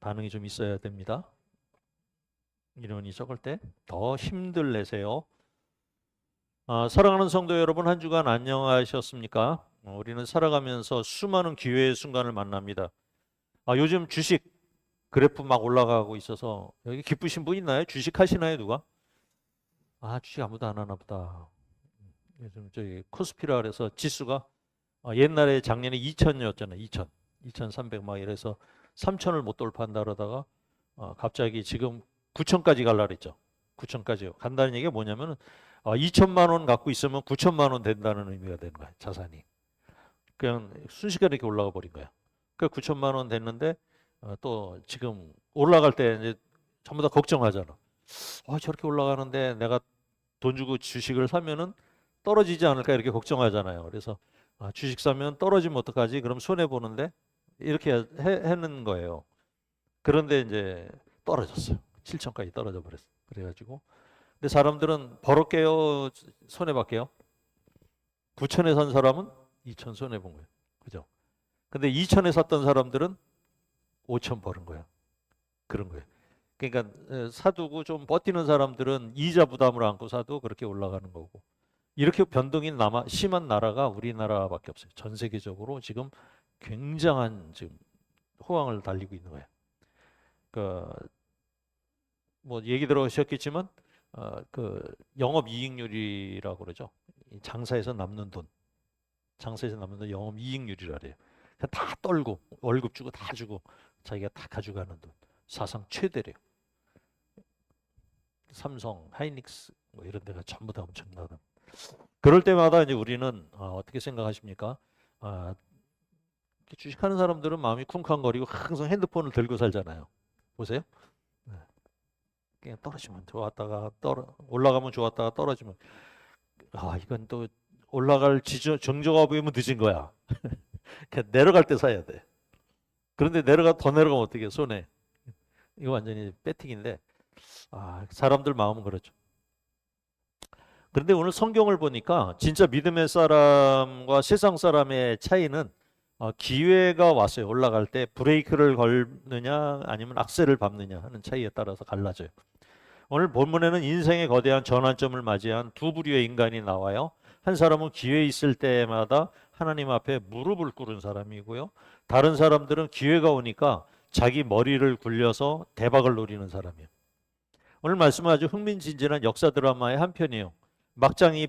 반응이 좀 있어야 됩니다. 인원이 적을 때 더 힘들 내세요. 사랑하는 성도 여러분, 한 주간 안녕하셨습니까? 우리는 살아가면서 수많은 기회의 순간을 만납니다. 요즘 주식 그래프 막 올라가고 있어서 여기 기쁘신 분 있나요? 주식 하시나요, 누가? 주식 아무도 안 하나 보다. 요즘 저기 코스피라 그래서 지수가 옛날에 작년에 2000이었잖아요. 2000, 2300 막 이래서 3000을 못 돌파한다 그러다가 갑자기 지금 9000까지 갈라 그랬죠. 9000까지요. 간다는 얘기가 뭐냐면은 2000만 원 갖고 있으면 9000만 원 된다는 의미가 되는 거예요. 자산이. 그냥 순식간에 이렇게 올라가 버린 거야. 그 9천만 원 됐는데 또 지금 올라갈 때 이제 전부 다 걱정하잖아. 저렇게 올라가는데 내가 돈 주고 주식을 사면은 떨어지지 않을까 이렇게 걱정하잖아요. 그래서 주식 사면 떨어지면 어떡하지? 그럼 손해 보는데 이렇게 해는 거예요. 그런데 이제 떨어졌어요. 7천까지 떨어져 버렸어. 그래가지고 근데 사람들은 벌었게요, 손해 봤게요? 9천에 산 사람은 2천 손해 본 거예요. 그죠? 근데 2천에 샀던 사람들은 5천 버는 거야. 그런 거예요. 그러니까 사두고 좀 버티는 사람들은 이자 부담을 안고 사도 그렇게 올라가는 거고. 이렇게 변동이 심한 나라가 우리나라밖에 없어요. 전 세계적으로 지금 굉장한 지금 호황을 달리고 있는 거예요. 뭐 얘기 들어보셨겠지만 그 영업이익률이라고 그러죠. 장사에서 남는 돈, 장사에서 남는 돈 영업이익률이라 그래요. 다 떨고 월급 주고 다 주고 자기가 다 가져가는 돈 사상 최대래요. 삼성, 하이닉스 뭐 이런 데가 전부 다 엄청나다. 그럴 때마다 이제 우리는 어떻게 생각하십니까? 주식하는 사람들은 마음이 쿵쾅거리고 항상 핸드폰을 들고 살잖아요. 보세요. 네. 그냥 떨어지면 좋았다가 올라가면 좋았다가 떨어지면 이건 또 올라갈 정조가 보이면 늦은 거야. 그냥 내려갈 때 사야 돼. 그런데 더 내려가면 어떻게 해? 손해. 이거 완전히 배팅인데 사람들 마음은 그렇죠. 그런데 오늘 성경을 보니까 진짜 믿음의 사람과 세상 사람의 차이는 기회가 왔어요. 올라갈 때 브레이크를 걸느냐 아니면 악셀을 밟느냐 하는 차이에 따라서 갈라져요. 오늘 본문에는 인생의 거대한 전환점을 맞이한 두 부류의 인간이 나와요. 한 사람은 기회 있을 때마다 하나님 앞에 무릎을 꿇은 사람이고요. 다른 사람들은 기회가 오니까 자기 머리를 굴려서 대박을 노리는 사람이에요. 오늘 말씀은 아주 흥미진진한 역사 드라마의 한 편이에요. 막장이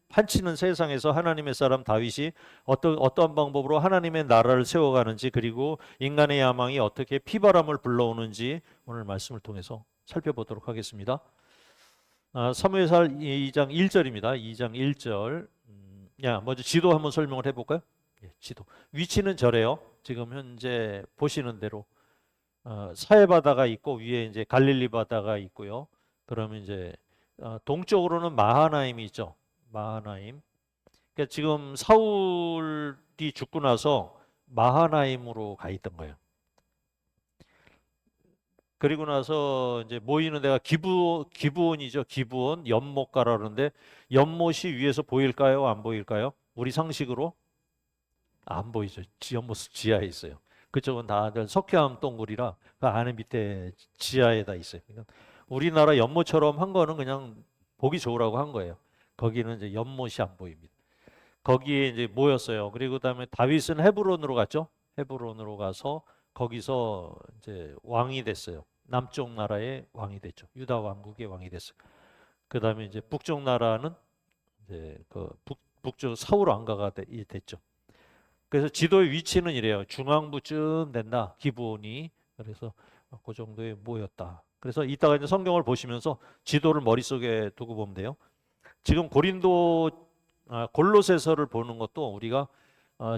판치는 세상에서 하나님의 사람 다윗이 어떠한 방법으로 하나님의 나라를 세워가는지, 그리고 인간의 야망이 어떻게 피바람을 불러오는지 오늘 말씀을 통해서 살펴보도록 하겠습니다. 사무엘상 2장 1절입니다. 2장 1절. 먼저 지도 한번 설명을 해볼까요? 지도. 위치는 저래요. 지금 현재 보시는 대로 사해 바다가 있고 위에 이제 갈릴리 바다가 있고요. 그러면 이제 동쪽으로는 마하나임이 있죠. 마하나임. 그러니까 지금 사울이 죽고 나서 마하나임으로 가 있던 거예요. 그리고 나서 이제 모이는 데가 기브온이죠. 기브온, 연못가라 그러는데 연못이 위에서 보일까요? 안 보일까요? 우리 상식으로 안 보이죠. 연못 지하에 있어요. 그쪽은 다들 석회암 동굴이라 그 안에 밑에 지하에다 있어요. 그러니까 우리나라 연못처럼 한 거는 그냥 보기 좋으라고 한 거예요. 거기는 이제 연못이 안 보입니다. 거기에 이제 모였어요. 그리고 그다음에 다윗은 헤브론으로 갔죠. 헤브론으로 가서 거기서 이제 왕이 됐어요. 남쪽 나라의 왕이 됐죠. 유다 왕국의 왕이 됐어요. 그다음에 이제 북쪽 나라는 이제 북쪽 사울 왕가가 됐죠. 그래서 지도의 위치는 이래요. 중앙부쯤 된다. 기브온이. 그래서 그 정도에 모였다. 그래서 이따가 이제 성경을 보시면서 지도를 머릿속에 두고 보면 돼요. 지금 골로새서를 보는 것도 우리가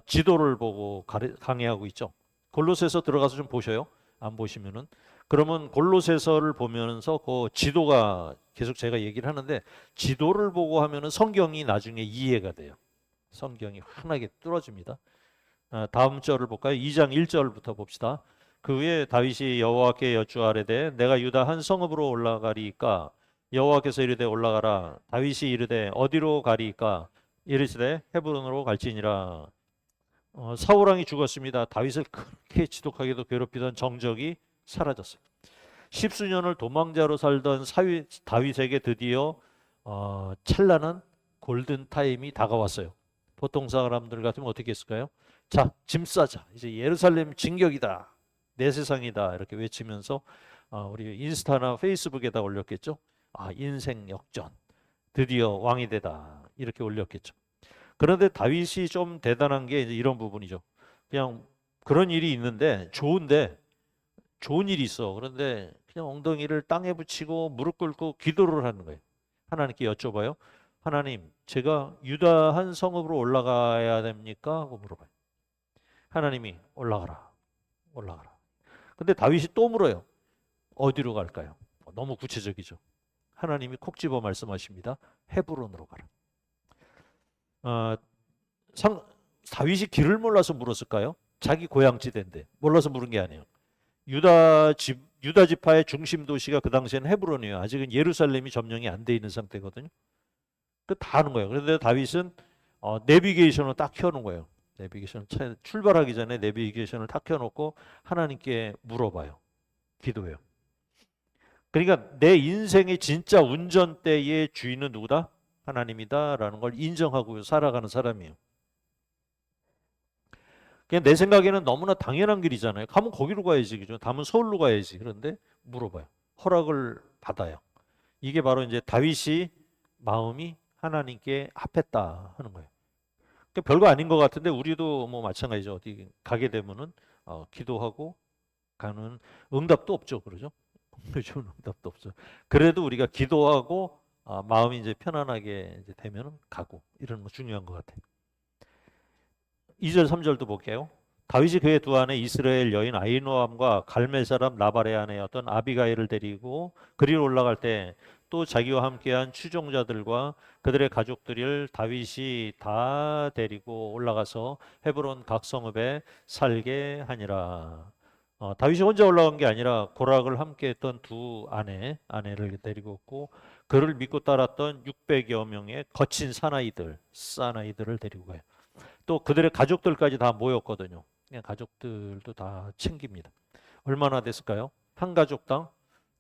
지도를 보고 강의하고 있죠. 골로새서 들어가서 좀 보셔요. 안 보시면은. 그러면 골로새서를 보면서 그 지도가 계속 제가 얘기를 하는데 지도를 보고 하면은 성경이 나중에 이해가 돼요. 성경이 환하게 뚫어집니다. 다음 절을 볼까요? 2장 1절부터 봅시다. 그 후에 다윗이 여호와께 여쭈아뢰되 내가 유다 한 성읍으로 올라가리이까 여호와께서 이르되 올라가라. 다윗이 이르되 어디로 가리이까 이르시되 헤브론으로 갈지니라. 사울 왕이 죽었습니다. 다윗을 그렇게 지독하게도 괴롭히던 정적이 사라졌어요. 십수년을 도망자로 살던 다윗에게 드디어 찬란한 골든 타임이 다가왔어요. 보통 사람들 같으면 어떻게 했을까요? 자, 짐 싸자. 이제 예루살렘 진격이다. 내 세상이다. 이렇게 외치면서 우리 인스타나 페이스북에다 올렸겠죠. 인생 역전. 드디어 왕이 되다. 이렇게 올렸겠죠. 그런데 다윗이 좀 대단한 게 이제 이런 부분이죠. 그냥 그런 일이 있는데 좋은 일이 있어. 그런데 그냥 엉덩이를 땅에 붙이고 무릎 꿇고 기도를 하는 거예요. 하나님께 여쭤봐요. 하나님, 제가 유다 한 성읍으로 올라가야 됩니까? 하고 물어봐요. 하나님이 올라가라. 근데 다윗이 또 물어요. 어디로 갈까요? 너무 구체적이죠. 하나님이 콕 집어 말씀하십니다. 헤브론으로 가라. 다윗이 길을 몰라서 물었을까요? 자기 고향지대인데 몰라서 물은 게 아니에요. 유다 지파의 중심 도시가 그 당시에는 헤브론이에요. 아직은 예루살렘이 점령이 안 돼 있는 상태거든요. 그 다 하는 거예요. 그런데 다윗은 내비게이션을 딱 켜놓은 거예요. 출발하기 전에 내비게이션을 딱 켜놓고 하나님께 물어봐요. 기도해요. 그러니까 내 인생의 진짜 운전대의 주인은 누구다? 하나님이다라는 걸 인정하고 살아가는 사람이에요. 그냥 내 생각에는 너무나 당연한 길이잖아요. 가면 거기로 가야지, 그죠? 가면 서울로 가야지. 그런데 물어봐요. 허락을 받아요. 이게 바로 이제 다윗이 마음이 하나님께 합했다 하는 거예요. 그러니까 별거 아닌 것 같은데 우리도 뭐 마찬가지죠. 어디 가게 되면은 기도하고 가는 응답도 없죠, 그러죠? 요즘은 응답도 없죠. 그래도 우리가 기도하고 마음이 이제 편안하게 이제 되면은 가고 이런 거 중요한 것 같아요. 2절 3절도 볼게요. 다윗이 그의 두 아내 이스라엘 여인 아히노암과 갈멜 사람 나발의 아내였던 아비가일을 데리고 그리로 올라갈 때 또 자기와 함께한 추종자들과 그들의 가족들을 다윗이 다 데리고 올라가서 헤브론 각 성읍에 살게 하니라. 다윗이 혼자 올라간 게 아니라 고락을 함께했던 두 아내를 데리고 왔고 그를 믿고 따랐던 600여 명의 거친 사나이들을 데리고 가요. 또 그들의 가족들까지 다 모였거든요. 그냥 가족들도 다 챙깁니다. 얼마나 됐을까요? 한 가족당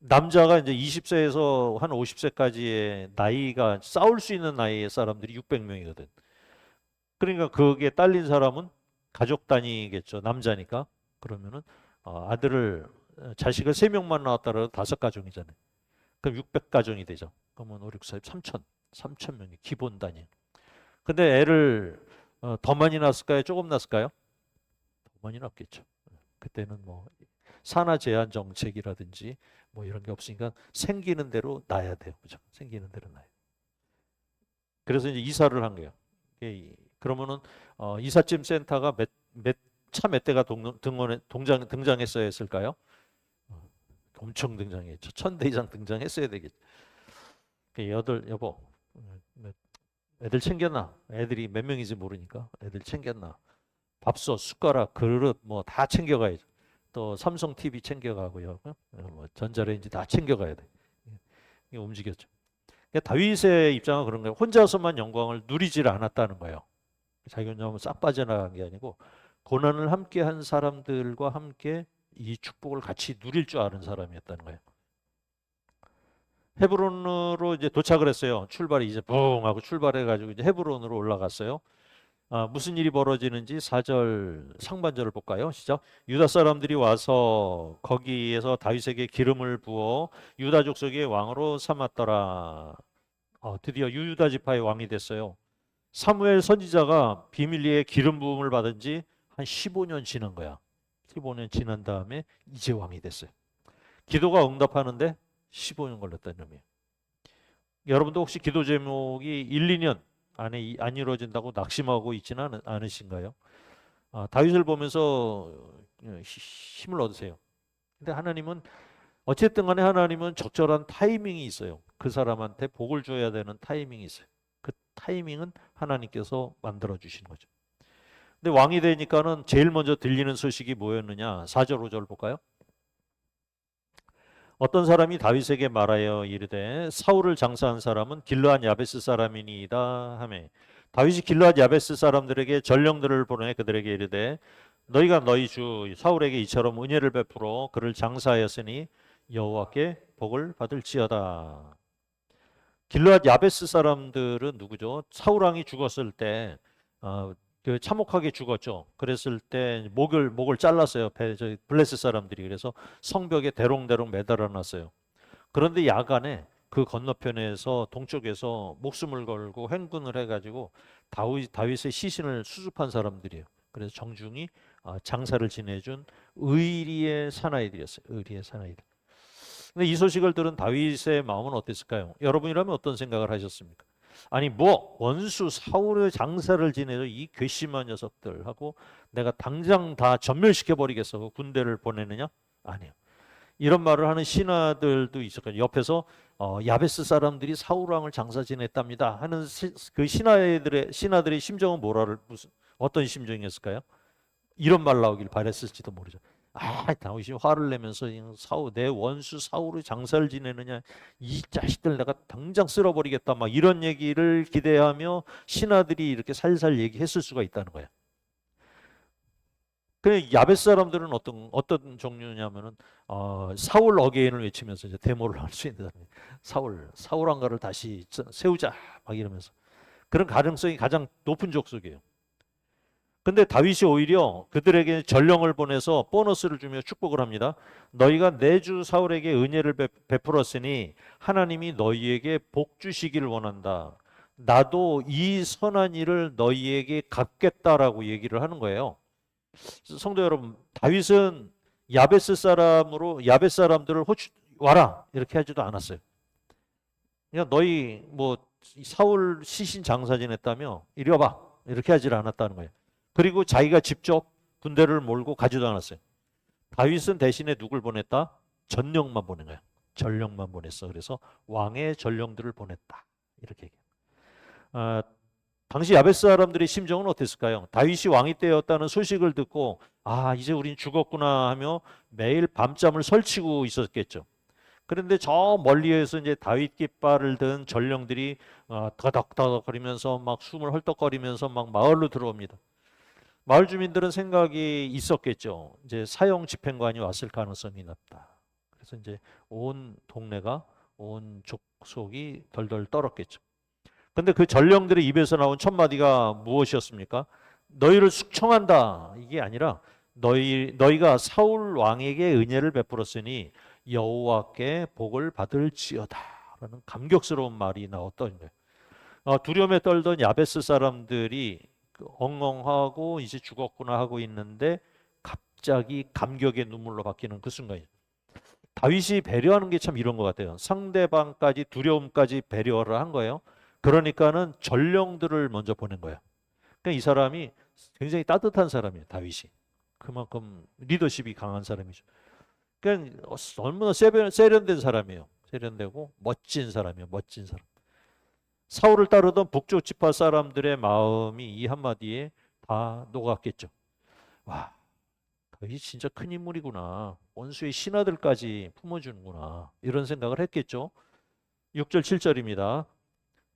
남자가 이제 20세에서 한 50세까지의 나이가 싸울 수 있는 나이의 사람들이 600명이거든. 그러니까 거기에 딸린 사람은 가족 단위겠죠. 남자니까. 그러면은 자식을 3명만 낳았다라도 5가정이잖아요. 그럼 600가정이 되죠. 그러면 5, 6, 4, 3천 명이 기본 단위. 근데 애를 더 많이 낳았을까요? 조금 낳았을까요? 더 많이 낳았겠죠. 그때는 뭐 산하 제한 정책이라든지 뭐 이런 게 없으니까 생기는 대로 낳아야 돼요. 그죠? 생기는 대로 낳아요. 그래서 이제 이사를 한 거예요. 그러면은 이삿짐 센터가 몇 대가 등장했어야 했을까요? 엄청 등장했죠. 1000대 이상 등장했어야 되겠죠. 여보, 애들 챙겼나? 애들이 몇 명인지 모르니까 애들 챙겼나? 밥솥, 숟가락, 그릇 뭐 다 챙겨가야죠. 또 삼성 TV 챙겨가고요. 뭐 전자레인지 다 챙겨가야 돼. 이게 움직였죠. 그러니까 다윗의 입장은 그런 거예요. 혼자서만 영광을 누리질 않았다는 거예요. 자기 혼자 싹 빠져나간 게 아니고 고난을 함께 한 사람들과 함께 이 축복을 같이 누릴 줄 아는 사람이었다는 거예요. 헤브론으로 이제 도착을 했어요. 출발이 이제 붕 하고 출발해가지고 이제 헤브론으로 올라갔어요. 무슨 일이 벌어지는지 4절 상반절을 볼까요? 시작. 유다 사람들이 와서 거기에서 다윗에게 기름을 부어 유다 족속의 왕으로 삼았더라. 드디어 유다 지파의 왕이 됐어요. 사무엘 선지자가 비밀리에 기름 부음을 받은 지 한 15년 지난 거야. 15년 지난 다음에 이제 왕이 됐어요. 기도가 응답하는데 15년 걸렸다는 의미예요. 여러분도 혹시 기도 제목이 1, 2년 안에 안 이루어진다고 낙심하고 있지는 않으신가요? 다윗을 보면서 힘을 얻으세요. 근데 하나님은 어쨌든 간에 하나님은 적절한 타이밍이 있어요. 그 사람한테 복을 줘야 되는 타이밍이 있어요. 그 타이밍은 하나님께서 만들어 주신 거죠. 근데 왕이 되니까는 제일 먼저 들리는 소식이 뭐였느냐? 4절 5절 볼까요? 어떤 사람이 다윗에게 말하여 이르되 사울을 장사한 사람은 길르앗 야베스 사람이니이다 하매 다윗이 길르앗 야베스 사람들에게 전령들을 보내 그들에게 이르되 너희가 너희 주 사울에게 이처럼 은혜를 베풀어 그를 장사하였으니 여호와께 복을 받을지어다. 길르앗 야베스 사람들은 누구죠? 사울 왕이 죽었을 때 그 참혹하게 죽었죠. 그랬을 때 목을 잘랐어요. 블레셋 사람들이. 그래서 성벽에 대롱대롱 매달아 놨어요. 그런데 야간에 그 건너편에서 동쪽에서 목숨을 걸고 행군을 해가지고 다윗의 시신을 수습한 사람들이에요. 그래서 정중히 장사를 지내준 의리의 사나이들이었어요. 의리의 사나이들. 근데 이 소식을 들은 다윗의 마음은 어땠을까요? 여러분이라면 어떤 생각을 하셨습니까? 아니 뭐 원수 사울의 장사를 지내서 이 괘씸한 녀석들하고 내가 당장 다 전멸시켜 버리겠어 군대를 보내느냐? 아니요. 이런 말을 하는 신하들도 있었거든요. 옆에서 야베스 사람들이 사울 왕을 장사 지냈답니다 하는 그 신하들의 심정은 무슨 어떤 심정이었을까요? 이런 말 나오길 바랬을지도 모르죠. 다윗이 화를 내면서 내 원수 사울의 장사를 지내느냐, 이 자식들 내가 당장 쓸어버리겠다, 막 이런 얘기를 기대하며 신하들이 이렇게 살살 얘기했을 수가 있다는 거예요. 그 야베스 사람들은 어떤 종류냐면은 사울 어게인을 외치면서 이제 데모를 할 수 있는 사람이 사울 왕가를 다시 세우자 막 이러면서 그런 가능성이 가장 높은 족속이에요. 근데 다윗이 오히려 그들에게 전령을 보내서 보너스를 주며 축복을 합니다. 너희가 내 주 사울에게 은혜를 베풀었으니 하나님이 너희에게 복 주시기를 원한다. 나도 이 선한 일을 너희에게 갚겠다라고 얘기를 하는 거예요. 성도 여러분, 다윗은 야베스 사람들을 와라 이렇게 하지도 않았어요. 그냥 너희 뭐 사울 시신 장사 지냈다며 이리 와봐 이렇게 하질 않았다는 거예요. 그리고 자기가 직접 군대를 몰고 가지도 않았어요. 다윗은 대신에 누굴 보냈다? 전령만 보낸 거예요. 전령만 보냈어. 그래서 왕의 전령들을 보냈다. 이렇게 얘기해요. 당시 야베스 사람들의 심정은 어땠을까요? 다윗이 왕이 되었다는 소식을 듣고 이제 우린 죽었구나 하며 매일 밤잠을 설치고 있었겠죠. 그런데 저 멀리에서 이제 다윗 깃발을 든 전령들이 더덕더덕거리면서 막 숨을 헐떡거리면서 막 마을로 들어옵니다. 마을 주민들은 생각이 있었겠죠. 이제 사형 집행관이 왔을 가능성이 높다. 그래서 이제 온 동네가 온 족속이 덜덜 떨었겠죠. 근데 그 전령들의 입에서 나온 첫 마디가 무엇이었습니까? 너희를 숙청한다. 이게 아니라 너희가 사울 왕에게 은혜를 베풀었으니 여호와께 복을 받을지어다라는 감격스러운 말이 나왔던 거예요. 두려움에 떨던 야베스 사람들이 엉엉하고 이제 죽었구나 하고 있는데 갑자기 감격의 눈물로 바뀌는 그 순간이죠. 다윗이 배려하는 게 참 이런 것 같아요. 상대방까지 두려움까지 배려를 한 거예요. 그러니까는 전령들을 먼저 보낸 거예요. 그러니까 이 사람이 굉장히 따뜻한 사람이에요. 다윗이. 그만큼 리더십이 강한 사람이죠. 그러니까 얼마나 세련된 사람이에요. 세련되고 멋진 사람이에요. 멋진 사람. 사울을 따르던 북쪽 지파 사람들의 마음이 이 한마디에 다 녹았겠죠. 와, 이 진짜 큰 인물이구나. 원수의 신하들까지 품어주는구나. 이런 생각을 했겠죠. 6절 7절입니다.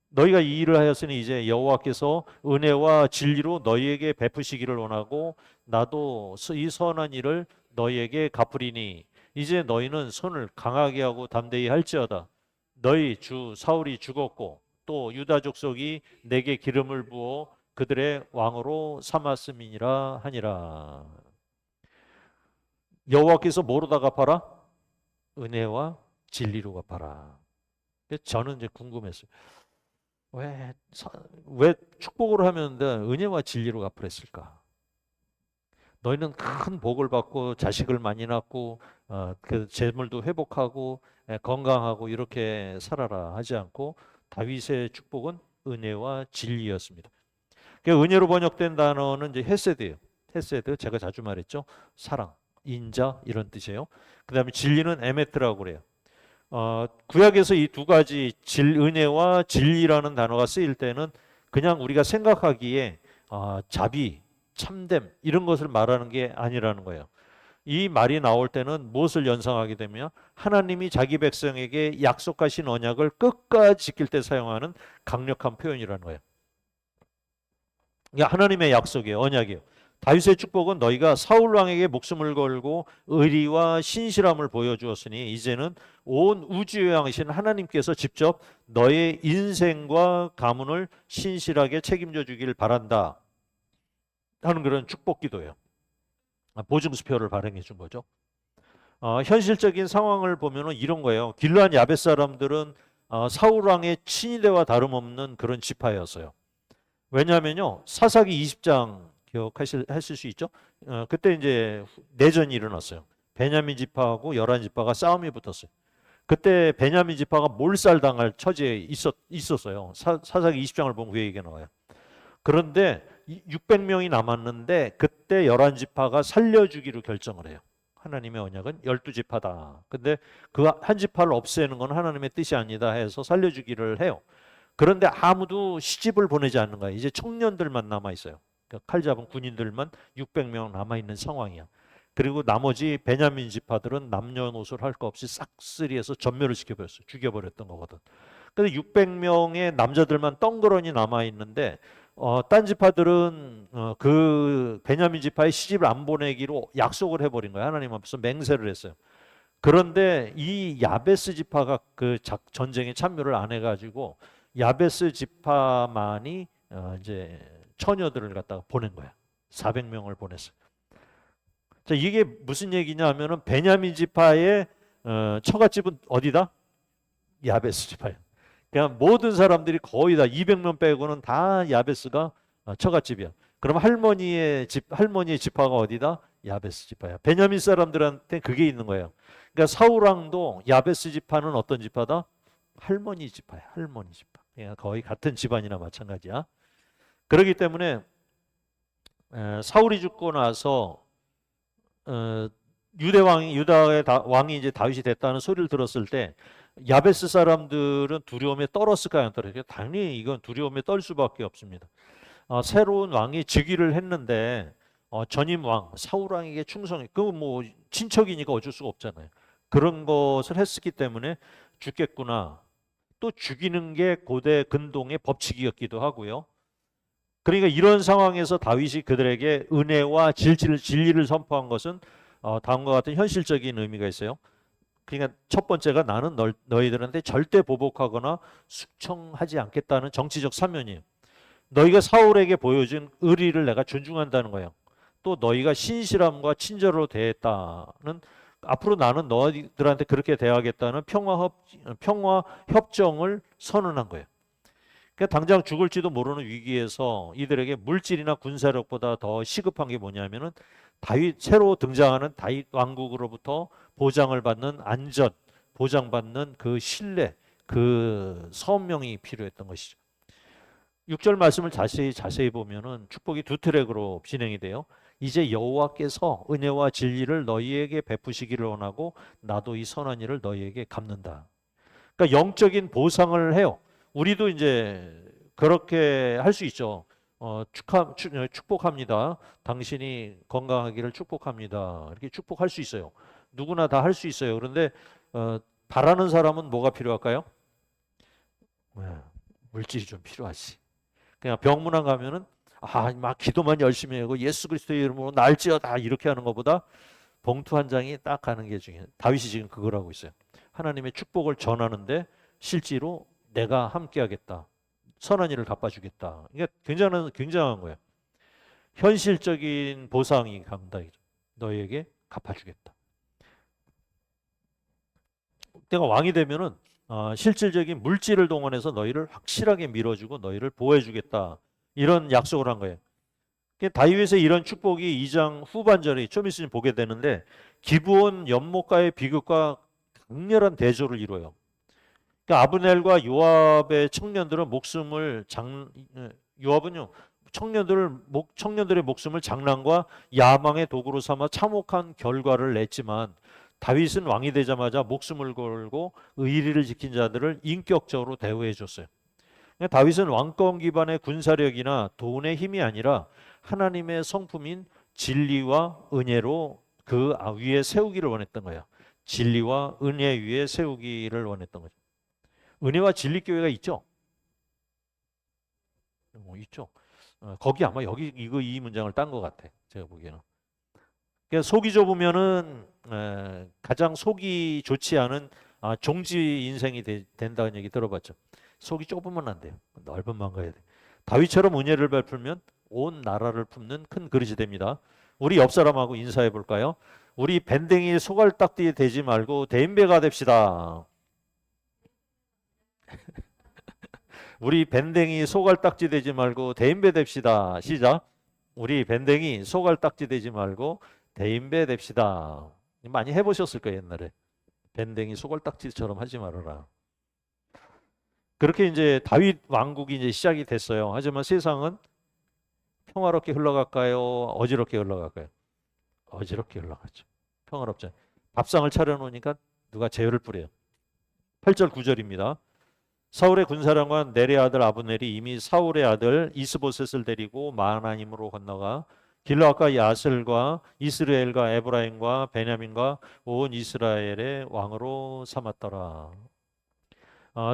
너희가 이 일을 하였으니 이제 여호와께서 은혜와 진리로 너희에게 베푸시기를 원하고 나도 이 선한 일을 너희에게 갚으리니 이제 너희는 손을 강하게 하고 담대히 할지어다. 너희 주 사울이 죽었고 또 유다 족속이 내게 기름을 부어 그들의 왕으로 삼았음이니라 하니라. 여호와께서 뭐로다 갚아라? 은혜와 진리로 갚아라. 저는 이제 궁금했어요. 왜 축복을 하면 은혜와 진리로 갚으랬을까? 너희는 큰 복을 받고 자식을 많이 낳고 그 재물도 회복하고 건강하고 이렇게 살아라 하지 않고 다윗의 축복은 은혜와 진리였습니다. 은혜로 번역된 단어는 이제 헤세드예요. 헤세드 제가 자주 말했죠. 사랑, 인자 이런 뜻이에요. 그 다음에 진리는 에메트라고 그래요. 구약에서 이 두 가지 은혜와 진리라는 단어가 쓰일 때는 그냥 우리가 생각하기에 자비, 참됨 이런 것을 말하는 게 아니라는 거예요. 이 말이 나올 때는 무엇을 연상하게 되면 하나님이 자기 백성에게 약속하신 언약을 끝까지 지킬 때 사용하는 강력한 표현이라는 거예요. 그러니까 하나님의 약속이에요. 언약이에요. 다윗의 축복은 너희가 사울 왕에게 목숨을 걸고 의리와 신실함을 보여주었으니 이제는 온 우주의 왕이신 하나님께서 직접 너의 인생과 가문을 신실하게 책임져 주길 바란다 하는 그런 축복 기도예요. 보증수표를 발행해 준 거죠. 현실적인 상황을 보면은 이런 거예요. 길르앗 야벳 사람들은 사울 왕의 친위대와 다름없는 그런 지파였어요. 왜냐하면요, 사사기 20장 기억하실 수 있죠? 그때 이제 내전이 일어났어요. 베냐민 지파하고 열한 지파가 싸움이 붙었어요. 그때 베냐민 지파가 몰살당할 처지에 있었어요. 사사기 20장을 보면 그 얘기가 나와요. 그런데 600명이 남았는데 그때 열한 지파가 살려주기로 결정을 해요. 하나님의 언약은 12지파다. 근데 그 한 지파를 없애는 건 하나님의 뜻이 아니다 해서 살려주기를 해요. 그런데 아무도 시집을 보내지 않는 거예요. 이제 청년들만 남아 있어요. 그러니까 칼 잡은 군인들만 600명 남아 있는 상황이야. 그리고 나머지 베냐민 지파들은 남녀노소 할 거 없이 싹쓸이해서 전멸을 시켜버렸어요. 죽여버렸던 거거든. 근데 600명의 남자들만 덩그러니 남아 있는데 딴 지파들은 그 베냐민 지파의 시집을 안 보내기로 약속을 해버린 거예요. 하나님 앞에서 맹세를 했어요. 그런데 이 야베스 지파가 그 전쟁에 참여를 안 해가지고 야베스 지파만이 이제 처녀들을 갖다가 보낸 거야. 400명을 보냈어요. 자, 이게 무슨 얘기냐 하면은 베냐민 지파의 처갓집은 어디다? 야베스 지파예요. 그냥 모든 사람들이 거의 다 200명 빼고는 다 야베스가 처갓집이야. 그럼 할머니의 지파가 어디다? 야베스 지파야. 베냐민 사람들한테 그게 있는 거예요. 그러니까 사울 왕도 야베스 지파는 어떤 지파다? 할머니 지파야. 할머니 지파. 그냥 거의 같은 집안이나 마찬가지야. 그렇기 때문에 사울이 죽고 나서 유다의 왕이 이제 다윗이 됐다는 소리를 들었을 때 야베스 사람들은 두려움에 떨었을까요? 안 떨었을까요? 당연히 이건 두려움에 떨 수밖에 없습니다. 새로운 왕이 즉위를 했는데 전임 왕 사울 왕에게 충성해. 그 뭐 친척이니까 어쩔 수가 없잖아요. 그런 것을 했었기 때문에 죽겠구나. 또 죽이는 게 고대 근동의 법칙이었기도 하고요. 그러니까 이런 상황에서 다윗이 그들에게 은혜와 진리를 선포한 것은 다음과 같은 현실적인 의미가 있어요. 그러니까 첫 번째가 나는 너희들한테 절대 보복하거나 숙청하지 않겠다는 정치적 사면이에요. 너희가 사울에게 보여준 의리를 내가 존중한다는 거예요. 또 너희가 신실함과 친절로 대했다는 앞으로 나는 너희들한테 그렇게 대하겠다는 평화 협정을 선언한 거예요. 그러니까 당장 죽을지도 모르는 위기에서 이들에게 물질이나 군사력보다 더 시급한 게 뭐냐면은 새로 등장하는 다윗 왕국으로부터 보장을 받는 안전, 보장받는 그 신뢰, 그 서명이 필요했던 것이죠. 6절 말씀을 자세히 보면은 축복이 두 트랙으로 진행이 돼요. 이제 여호와께서 은혜와 진리를 너희에게 베푸시기를 원하고 나도 이 선한 일을 너희에게 갚는다. 그러니까 영적인 보상을 해요. 우리도 이제 그렇게 할 수 있죠. 축복합니다. 당신이 건강하기를 축복합니다. 이렇게 축복할 수 있어요. 누구나 다 할 수 있어요. 그런데 바라는 사람은 뭐가 필요할까요? 물질이 좀 필요하지. 그냥 병문안 가면은 막 기도만 열심히 하고 예수 그리스도의 이름으로 날지어다 이렇게 하는 것보다 봉투 한 장이 딱 가는 게 중요해요. 다윗이 지금 그걸 하고 있어요. 하나님의 축복을 전하는데 실제로 내가 함께하겠다. 선한 일을 갚아주겠다. 이게 굉장한 거예요. 현실적인 보상이 간다. 너에게 갚아주겠다. 내가 왕이 되면은 실질적인 물질을 동원해서 너희를 확실하게 밀어주고 너희를 보호해주겠다. 이런 약속을 한 거예요. 다윗의 이런 축복이 2장 후반절에 좀 있으면 보게 되는데 기브온 연못가의 비극과 강렬한 대조를 이루어요. 그러니까 아브넬과 요압의 청년들은 요압은요 청년들의 목숨을 장난과 야망의 도구로 삼아 참혹한 결과를 냈지만 다윗은 왕이 되자마자 목숨을 걸고 의리를 지킨 자들을 인격적으로 대우해 줬어요. 그러니까 다윗은 왕권 기반의 군사력이나 돈의 힘이 아니라 하나님의 성품인 진리와 은혜로 그 위에 세우기를 원했던 거예요. 진리와 은혜 위에 세우기를 원했던 거죠. 은혜와 진리 교회가 있죠. 있죠. 거기 아마 이 문장을 딴 것 같아. 제가 보기에는. 그러니까 속이 좁으면은 가장 속이 좋지 않은 종지 인생이 된다는 얘기 들어봤죠. 속이 좁으면 안 돼요. 넓은 마음 가야 돼. 다윗처럼 은혜를 베풀면 온 나라를 품는 큰 그릇이 됩니다. 우리 옆 사람하고 인사해 볼까요? 우리 밴댕이 소갈딱지 되지 말고 대인배가 됩시다. 우리 밴댕이 소갈딱지 되지 말고 대인배 됩시다. 시작. 우리 밴댕이 소갈딱지 되지 말고 대인배 됩시다. 많이 해보셨을 거예요, 옛날에. 밴댕이 소갈딱지처럼 하지 말아라. 그렇게 이제 다윗 왕국이 이제 시작이 됐어요. 하지만 세상은 평화롭게 흘러갈까요? 어지럽게 흘러갈까요? 어지럽게 흘러가죠. 평화롭죠. 밥상을 차려놓으니까 누가 재열을 뿌려요. 8절 9절입니다. 사울의 군사령관 넬의 아들 아브넬이 이미 사울의 아들 이스보셋을 데리고 마하나임으로 건너가 길르앗과 야슬과 이스라엘과 에브라임과 베냐민과 온 이스라엘의 왕으로 삼았더라.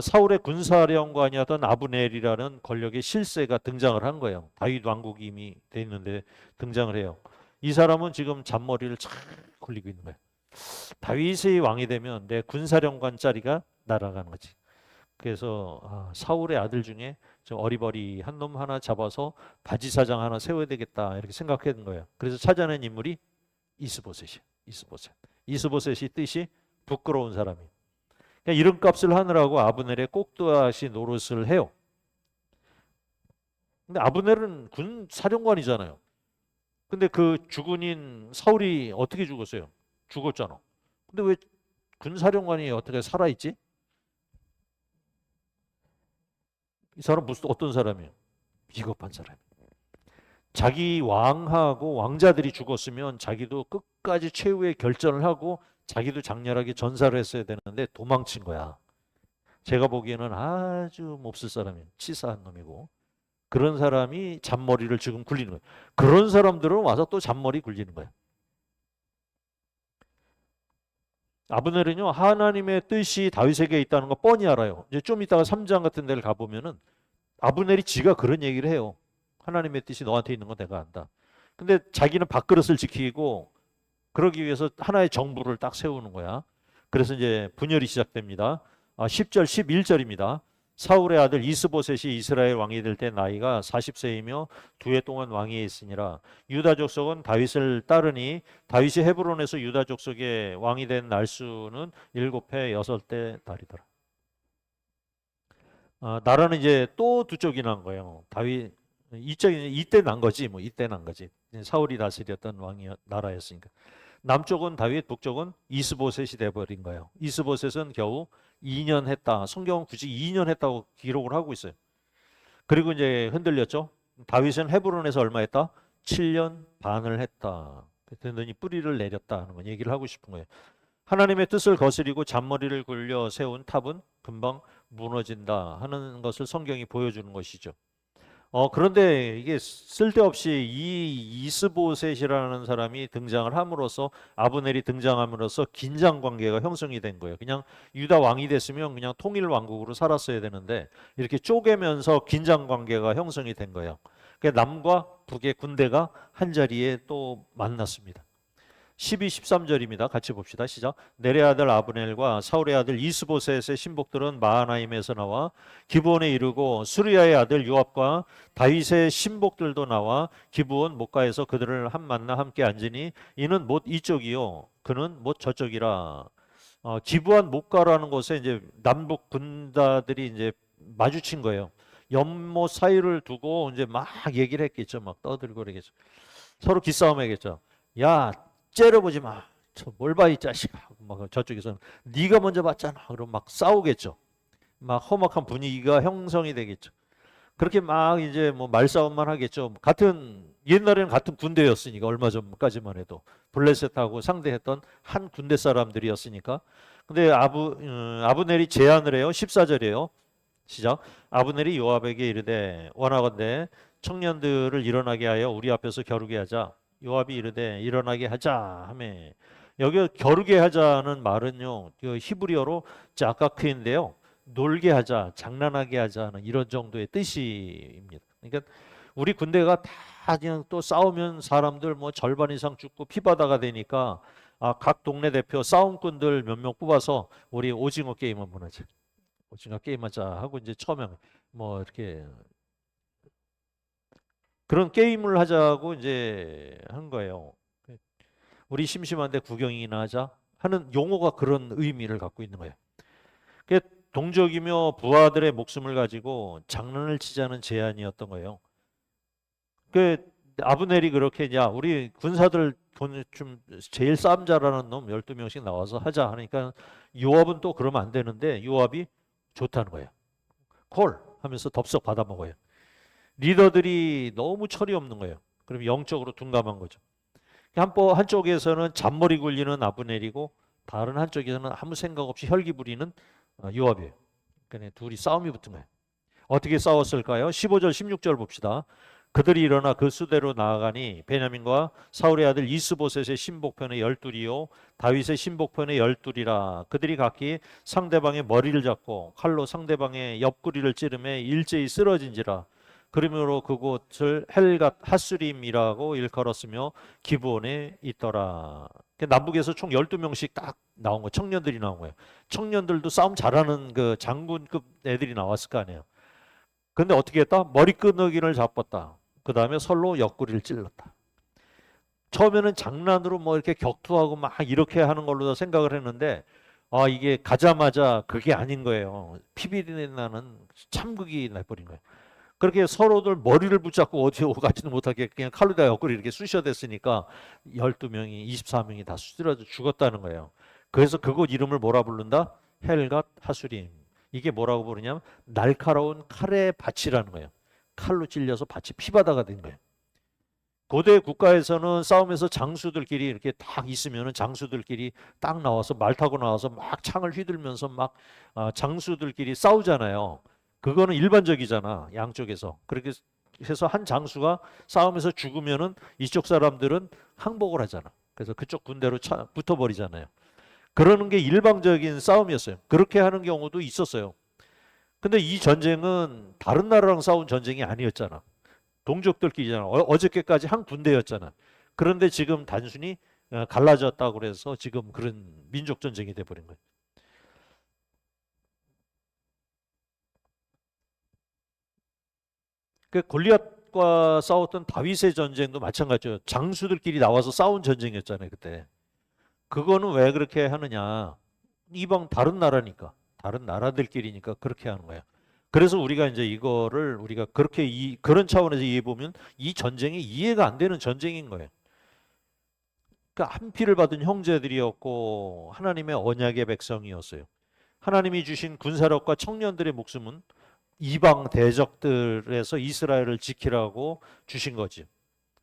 사울의 군사령관이었던 아브넬이라는 권력의 실세가 등장을 한 거예요. 다윗 왕국이 이미 돼 있는데 등장을 해요. 이 사람은 지금 잔머리를 착 굴리고 있는 거예요. 다윗이 왕이 되면 내 군사령관 자리가 날아가는 거지. 그래서 사울의 아들 중에 좀 어리버리한 놈 하나 잡아서 바지사장 하나 세워야 되겠다 이렇게 생각했던 거예요. 그래서 찾아낸 인물이 이스보셋이에요. 이스보셋이 뜻이 부끄러운 사람이에요. 그러니까 이름값을 하느라고 아브넬의 꼭두아시 노릇을 해요. 근데 아브넬은 군 사령관이잖아요. 근데 그 주군인 사울이 어떻게 죽었어요? 죽었잖아. 근데 왜 군 사령관이 어떻게 살아있지? 이 사람 무슨 어떤 사람이에요? 비겁한 사람이에요. 자기 왕하고 왕자들이 죽었으면 자기도 끝까지 최후의 결전을 하고 자기도 장렬하게 전사를 했어야 되는데 도망친 거야. 제가 보기에는 아주 몹쓸 사람이에요. 치사한 놈이고. 그런 사람이 잔머리를 지금 굴리는 거예요. 그런 사람들은 와서 또 잔머리 굴리는 거예요. 아브넬은요, 하나님의 뜻이 다윗에게 있다는 거 뻔히 알아요. 이제 좀 이따가 3장 같은 데를 가보면은 아브넬이 지가 그런 얘기를 해요. 하나님의 뜻이 너한테 있는 건 내가 안다. 근데 자기는 밥그릇을 지키고 그러기 위해서 하나의 정부를 딱 세우는 거야. 그래서 이제 분열이 시작됩니다. 10절, 11절입니다. 사울의 아들 이스보셋이 이스라엘 왕이 될 때 나이가 40세이며 2해 동안 왕위에 있으니라. 유다 족속은 다윗을 따르니 다윗이 헤브론에서 유다 족속의 왕이 된 날수는 7해 6대 달이더라. 나라는 이제 또 두 쪽이 난 거예요. 다윗 이때 난 거지, 뭐 이때 난 거지. 사울이 다스렸던 왕이 나라였으니까. 남쪽은 다윗, 북쪽은 이스보셋이 돼버린 거예요. 이스보셋은 겨우 2년 했다. 성경은 굳이 2년 했다고 기록을 하고 있어요. 그리고 이제 흔들렸죠. 다윗은 헤브론에서 얼마 했다? 7년 반을 했다. 그랬더니 뿌리를 내렸다 하는 건 얘기를 하고 싶은 거예요. 하나님의 뜻을 거스리고 잔머리를 굴려 세운 탑은 금방 무너진다 하는 것을 성경이 보여주는 것이죠. 그런데 이게 쓸데없이 이 이스보셋이라는 사람이 등장을 함으로써 아브넬이 등장함으로써 긴장 관계가 형성이 된 거예요. 그냥 유다 왕이 됐으면 그냥 통일 왕국으로 살았어야 되는데 이렇게 쪼개면서 긴장 관계가 형성이 된 거예요. 그러니까 남과 북의 군대가 한 자리에 또 만났습니다. 12, 13절입니다. 같이 봅시다. 시작. 넬의 아들 아브넬과 사울의 아들 이스보셋의 신복들은 마하나임에서 나와 기브온에 이르고 수리아의 아들 요압과 다윗의 신복들도 나와 기브온 목가에서 그들을 한 만나 함께 앉으니 이는 못 이쪽이요 그는 못 저쪽이라. 기브온 목가라는 곳에 이제 남북 군다들이 이제 마주친 거예요. 연못 사이를 두고 이제 막 얘기를 했겠죠. 막 떠들고 그러겠죠. 서로 기싸움하겠죠. 야, 째려보지 마. 뭘 봐 이 자식아. 막 저쪽에서는 네가 먼저 봤잖아. 그럼 막 싸우겠죠. 막 험악한 분위기가 형성이 되겠죠. 그렇게 막 이제 뭐 말싸움만 하겠죠. 옛날에는 같은 군대였으니까 얼마 전까지만 해도 블레셋하고 상대했던 한 군대 사람들이었으니까. 근데 아브넬이 제안을 해요. 14절이에요. 시작. 아브넬이 요압에게 이르되 원하건대 청년들을 일어나게 하여 우리 앞에서 겨루게 하자. 요압이 이르되 일어나게 하자 하매, 여기 겨루게 하자는 말은요 그 히브리어로 자카크인데요, 놀게 하자, 장난하게 하자는 이런 정도의 뜻입니다. 그러니까 우리 군대가 다 그냥 또 싸우면 사람들 뭐 절반 이상 죽고 피바다가 되니까 각 동네 대표 싸움꾼들 몇 명 뽑아서 우리 오징어 게임 한번 하자. 오징어 게임 하자 하고 이제 처음에 뭐 이렇게 그런 게임을 하자고 이제 한 거예요. 우리 심심한데 구경이나 하자 하는 용어가 그런 의미를 갖고 있는 거예요. 그 동족이며 부하들의 목숨을 가지고 장난을 치자는 제안이었던 거예요. 그 아브넬이 그렇게 야 우리 군사들 좀 제일 싸움 잘하는 놈 12명씩 나와서 하자 하니까 요압은 또 그러면 안 되는데 요압이 좋다는 거예요. 콜 하면서 덥석 받아먹어요. 리더들이 너무 철이 없는 거예요. 그럼 영적으로 둔감한 거죠. 한쪽에서는 잔머리 굴리는 아브넬이고 다른 한쪽에서는 아무 생각 없이 혈기 부리는 요압이에요. 그러니까 둘이 싸움이 붙은 거예요. 어떻게 싸웠을까요? 15절 16절 봅시다. 그들이 일어나 그 수대로 나아가니 베냐민과 사울의 아들 이스보셋의 신복편의 12이요 다윗의 신복편의 12이라. 그들이 각기 상대방의 머리를 잡고 칼로 상대방의 옆구리를 찌르매 일제히 쓰러진지라. 그러므로 그곳을 헬갓 핫수림이라고 일컬었으며 기브온에 있더라. 남북에서 총 12명씩 딱 나온 거예요. 청년들이 나온 거예요. 청년들도 싸움 잘하는 그 장군급 애들이 나왔을 거 아니에요. 근데 어떻게 했다? 머리끄덕이를 잡았다. 그 다음에 설로 옆구리를 찔렀다. 처음에는 장난으로 뭐 이렇게 격투하고 막 이렇게 하는 걸로 생각을 했는데 이게 가자마자 그게 아닌 거예요. 피비린내 나는 참극이 나버린 거예요. 그렇게 서로들 머리를 붙잡고 어디 가지도 못하게 그냥 칼로다 옆구리 이렇게 쑤셔댔으니까 12명이 24명이 다 쓰러져 죽었다는 거예요. 그래서 그곳 이름을 뭐라 부른다? 헬갓 하수림. 이게 뭐라고 부르냐면 날카로운 칼의 밭이라는 거예요. 칼로 찔려서 밭이 피바다가 된 거예요. 고대 국가에서는 싸움에서 장수들끼리 이렇게 딱 있으면은 장수들끼리 딱 나와서 말 타고 나와서 막 창을 휘둘면서 막 장수들끼리 싸우잖아요. 그거는 일반적이잖아, 양쪽에서. 그렇게 해서 한 장수가 싸움에서 죽으면은 이쪽 사람들은 항복을 하잖아. 그래서 그쪽 군대로 붙어버리잖아요. 그러는 게 일방적인 싸움이었어요. 그렇게 하는 경우도 있었어요. 근데 이 전쟁은 다른 나라랑 싸운 전쟁이 아니었잖아. 동족들끼리잖아. 어저께까지 한 군대였잖아. 그런데 지금 단순히 갈라졌다고 그래서 지금 그런 민족 전쟁이 돼버린 거예요. 그 골리앗과 싸웠던 다윗의 전쟁도 마찬가지예요. 장수들끼리 나와서 싸운 전쟁이었잖아요, 그때. 그거는 왜 그렇게 하느냐? 이방 다른 나라니까, 다른 나라들끼리니까 그렇게 하는 거예요. 그래서 우리가 이제 이거를 우리가 그렇게 그런 차원에서 이해해 보면 이 전쟁이 이해가 안 되는 전쟁인 거예요. 그러니까 한 피를 받은 형제들이었고 하나님의 언약의 백성이었어요. 하나님이 주신 군사력과 청년들의 목숨은 이방 대적들에서 이스라엘을 지키라고 주신 거지.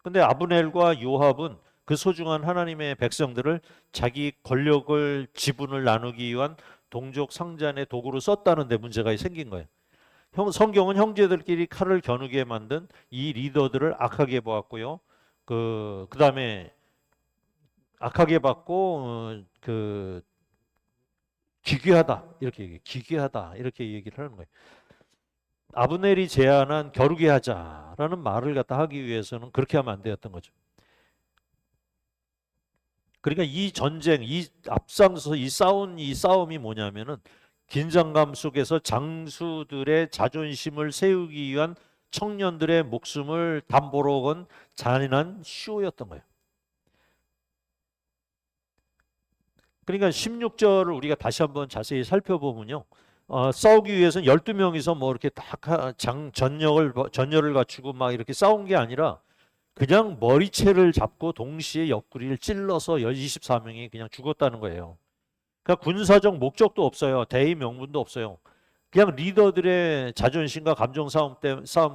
근데 아브넬과 요압은 그 소중한 하나님의 백성들을 자기 권력을 지분을 나누기 위한 동족 상잔의 도구로 썼다는 데 문제가 생긴 거예요. 성경은 형제들끼리 칼을 겨누게 만든 이 리더들을 악하게 보았고요. 그다음에 악하게 봤고 기괴하다 이렇게 얘기를 하는 거예요. 아브넬이 제안한 겨루게 하자라는 말을 갖다 하기 위해서는 그렇게 하면 안 되었던 거죠. 그러니까 이 전쟁, 이 앞장서서 이 싸움이 뭐냐면은 긴장감 속에서 장수들의 자존심을 세우기 위한 청년들의 목숨을 담보로 건 잔인한 쇼였던 거예요. 그러니까 16절을 우리가 다시 한번 자세히 살펴보면요. 싸우기 위해서는 12명이서 뭐 이렇게 딱 전열을 갖추고 막 이렇게 싸운 게 아니라 그냥 머리채를 잡고 동시에 옆구리를 찔러서 24명이 그냥 죽었다는 거예요. 그러니까 군사적 목적도 없어요. 대의 명분도 없어요. 그냥 리더들의 자존심과 감정 싸움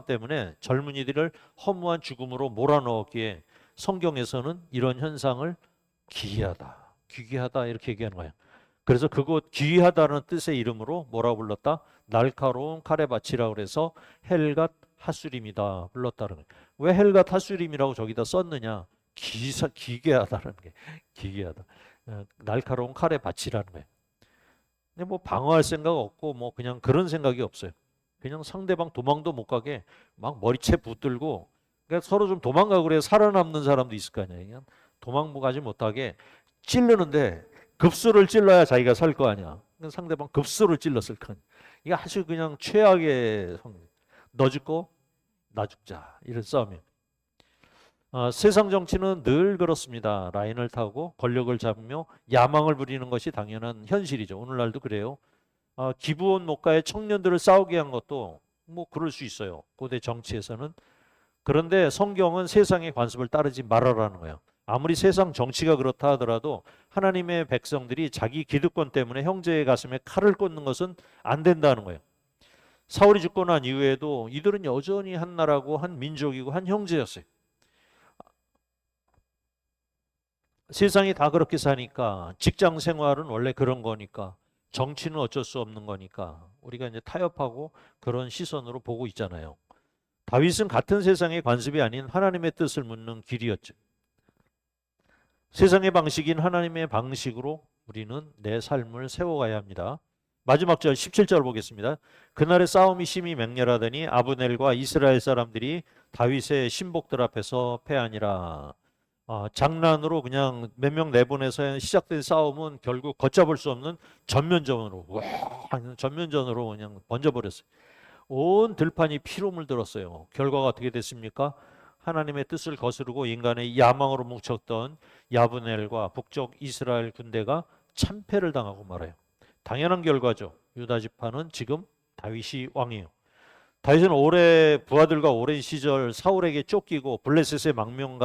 때문에 젊은이들을 허무한 죽음으로 몰아넣었기에 성경에서는 이런 현상을 기괴하다 이렇게 얘기하는 거예요. 그래서 그곳 기이하다는 뜻의 이름으로 뭐라 불렀다? 날카로운 칼의 밭이라고 그래서 헬갓 하수림이다 불렀다는 거예요. 왜 헬갓 하수림이라고 저기다 썼느냐? 기괴하다는 게 기괴하다. 날카로운 칼의 밭이라는 거예요. 근데 뭐 방어할 생각 없고 뭐 그냥 그런 생각이 없어요. 그냥 상대방 도망도 못 가게 막 머리채 붙들고 그러니까 서로 좀 도망가고 그래 살아남는 사람도 있을 거 아니야. 그냥 도망 가지 못하게 찌르는데 급소를 찔러야 자기가 살 거 아니야. 그러니까 상대방 급소를 찔렀을 거 아니야. 이게 아주 그냥 최악의 성능. 너 죽고 나 죽자 이런 싸움이에요. 세상 정치는 늘 그렇습니다. 라인을 타고 권력을 잡으며 야망을 부리는 것이 당연한 현실이죠. 오늘날도 그래요. 기부원 목가의 청년들을 싸우게 한 것도 뭐 그럴 수 있어요. 고대 정치에서는. 그런데 성경은 세상의 관습을 따르지 말아라는 거예요. 아무리 세상 정치가 그렇다 하더라도 하나님의 백성들이 자기 기득권 때문에 형제의 가슴에 칼을 꽂는 것은 안 된다는 거예요. 사울이 죽고 난 이후에도 이들은 여전히 한 나라고 한 민족이고 한 형제였어요. 세상이 다 그렇게 사니까 직장 생활은 원래 그런 거니까 정치는 어쩔 수 없는 거니까 우리가 이제 타협하고 그런 시선으로 보고 있잖아요. 다윗은 같은 세상의 관습이 아닌 하나님의 뜻을 묻는 길이었죠. 세상의 방식인 하나님의 방식으로 우리는 내 삶을 세워가야 합니다. 마지막 절 17절 보겠습니다. 그날의 싸움이 심히 맹렬하더니 아브넬과 이스라엘 사람들이 다윗의 신복들 앞에서 패하니라. 장난으로 그냥 몇 명 내보내서 시작된 싸움은 결국 걷잡을 수 없는 전면전으로 전면전으로 그냥 번져버렸어요. 온 들판이 피로 물들었어요. 결과가 어떻게 됐습니까? 하나님의 뜻을 거스르고 인간의 야망으로 뭉쳤던 야브넬과 북쪽 이스라엘 군대가 참패를 당하고 말아요. 당연한 결과죠. 유다 지파는 지금 다윗이 왕이에요. 다윗은 부하들과 오랜 시절 사울에게 쫓기고 블레셋의 망명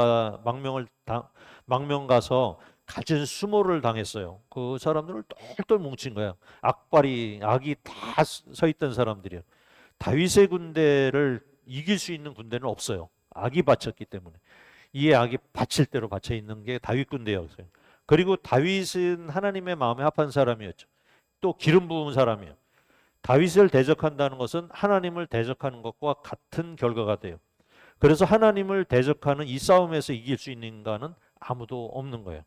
가서 갖은 수모를 당했어요. 그 사람들을 똘똘 뭉친 거야. 악이 다 서 있던 사람들이에요. 다윗의 군대를 이길 수 있는 군대는 없어요. 악이 바쳤기 때문에. 이 악이 바칠 대로 바쳐 있는 게 다윗 군대였어요. 그리고 다윗은 하나님의 마음에 합한 사람이었죠. 또 기름 부은 사람이에요. 다윗을 대적한다는 것은 하나님을 대적하는 것과 같은 결과가 돼요. 그래서 하나님을 대적하는 이 싸움에서 이길 수 있는 인간은 아무도 없는 거예요.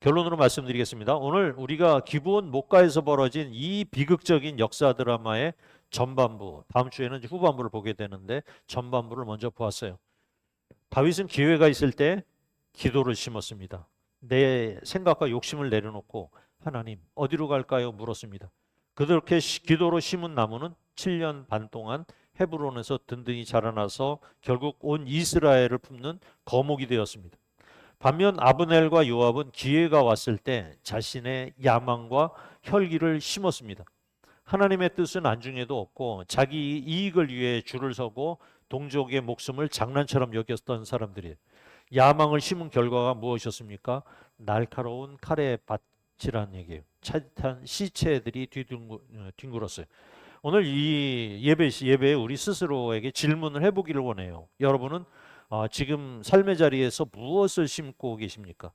결론으로 말씀드리겠습니다. 오늘 우리가 기브온 목가에서 벌어진 이 비극적인 역사 드라마의 전반부, 다음 주에는 후반부를 보게 되는데 전반부를 먼저 보았어요. 다윗은 기회가 있을 때 기도를 심었습니다. 내 생각과 욕심을 내려놓고 하나님 어디로 갈까요? 물었습니다. 그렇게 기도로 심은 나무는 7년 반 동안 헤브론에서 든든히 자라나서 결국 온 이스라엘을 품는 거목이 되었습니다. 반면 아브넬과 요압은 기회가 왔을 때 자신의 야망과 혈기를 심었습니다. 하나님의 뜻은 안중에도 없고 자기 이익을 위해 줄을 서고 동족의 목숨을 장난처럼 여겼던 사람들이에요. 야망을 심은 결과가 무엇이었습니까? 날카로운 칼의 밭이라는 얘기예요. 차디탄 시체들이 뒹굴었어요. 오늘 이 예배에 우리 스스로에게 질문을 해보기를 원해요. 여러분은 지금 삶의 자리에서 무엇을 심고 계십니까?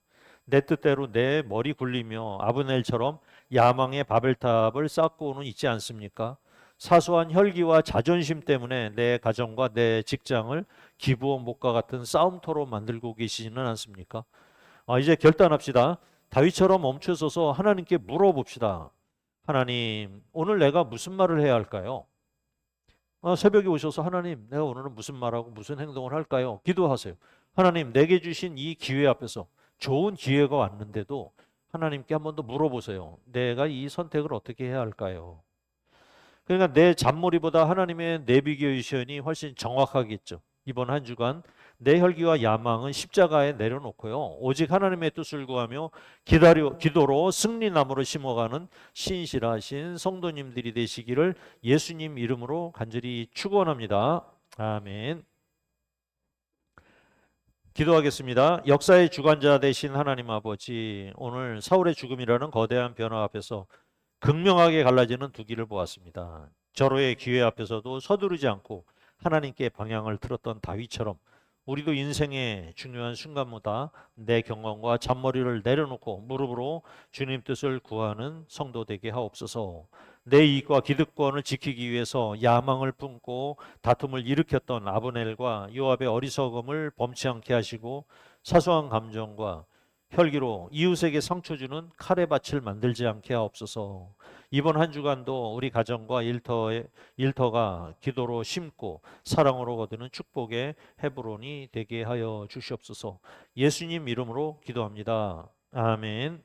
내 뜻대로 내 머리 굴리며 아브넬처럼 야망의 바벨탑을 쌓고는 있지 않습니까? 사소한 혈기와 자존심 때문에 내 가정과 내 직장을 기부원 목과 같은 싸움터로 만들고 계시지는 않습니까? 이제 결단합시다. 다윗처럼 멈춰서서 하나님께 물어봅시다. 하나님, 오늘 내가 무슨 말을 해야 할까요? 새벽에 오셔서 하나님, 내가 오늘은 무슨 말하고 무슨 행동을 할까요? 기도하세요. 하나님, 내게 주신 이 기회 앞에서 좋은 기회가 왔는데도 하나님께 한 번 더 물어보세요. 내가 이 선택을 어떻게 해야 할까요? 그러니까 내 잔머리보다 하나님의 내비게이션이 훨씬 정확하겠죠. 이번 한 주간 내 혈기와 야망은 십자가에 내려놓고요. 오직 하나님의 뜻을 구하며 기도로 승리나무를 심어가는 신실하신 성도님들이 되시기를 예수님 이름으로 간절히 축원합니다. 아멘. 기도하겠습니다. 역사의 주관자 되신 하나님 아버지, 오늘 사울의 죽음이라는 거대한 변화 앞에서 극명하게 갈라지는 두 길을 보았습니다. 절호의 기회 앞에서도 서두르지 않고 하나님께 방향을 틀었던 다윗처럼 우리도 인생의 중요한 순간마다 내 경험과 잔머리를 내려놓고 무릎으로 주님 뜻을 구하는 성도 되게 하옵소서. 내 이익과 기득권을 지키기 위해서 야망을 품고 다툼을 일으켰던 아브넬과 요압의 어리석음을 범치 않게 하시고 사소한 감정과 혈기로 이웃에게 상처 주는 칼의 밭을 만들지 않게 하옵소서. 이번 한 주간도 우리 가정과 일터가 기도로 심고 사랑으로 거두는 축복의 헤브론이 되게 하여 주시옵소서. 예수님 이름으로 기도합니다. 아멘.